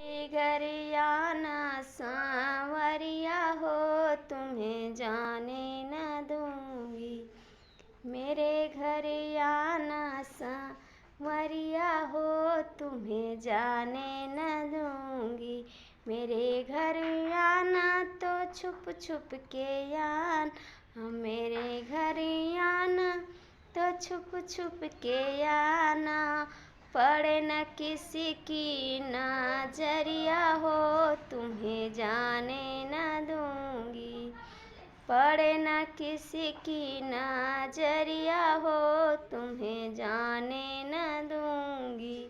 घर आना सांवरिया हो, तुम्हें जाने न दूंगी। मेरे घर आना सांवरिया हो, तुम्हें जाने न दूंगी। मेरे घर आना तो छुप छुप के आना, मेरे घर आना तो छुप छुप के आना। पड़े न किसी की नजरिया हो, तुम्हें जाने न दूंगी। पड़े न किसी की नजरिया हो, तुम्हें जाने न दूंगी।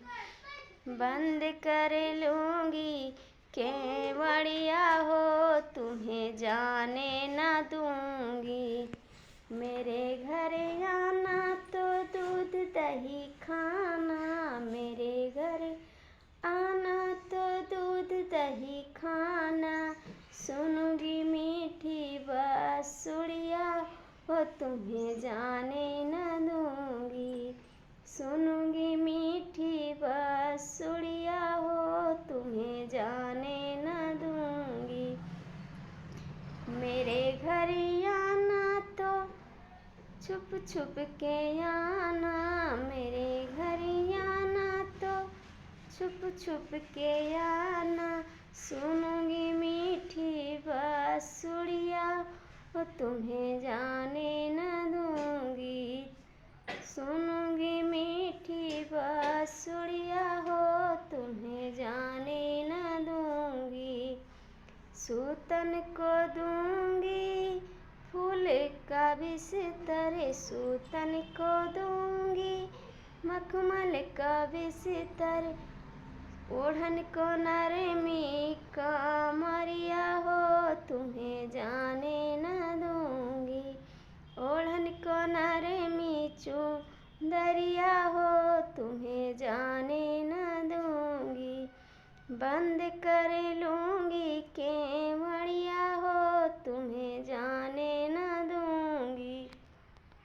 बंद कर लूंगी केवड़िया हो, तुम्हें जाने न दूंगी। मेरे घर आना तो दूध दही खाना, मेरे घर आना तो दूध दही खाना। सुनूंगी मीठी बांसुरिया हो, तुम्हें जाने न दूंगी। सुनूंगी मीठी बांसुरिया हो, तुम्हें जाने न दूंगी। मेरे घर आना तो छुप छुप के आना, मेरे घर आना तो छुप छुप के आना। सुनूंगी मीठी बांसुरिया हो, तुम्हें जाने न दूंगी। सुनूंगी मीठी बांसुरिया हो, तुम्हें जाने न दूंगी। सूतन को दूंगी फूल का बिस्तर, सूतन को दूंगी मखमल का बिस्तर। ओढ़न को नरमी कमरिया हो, तुम्हें जाने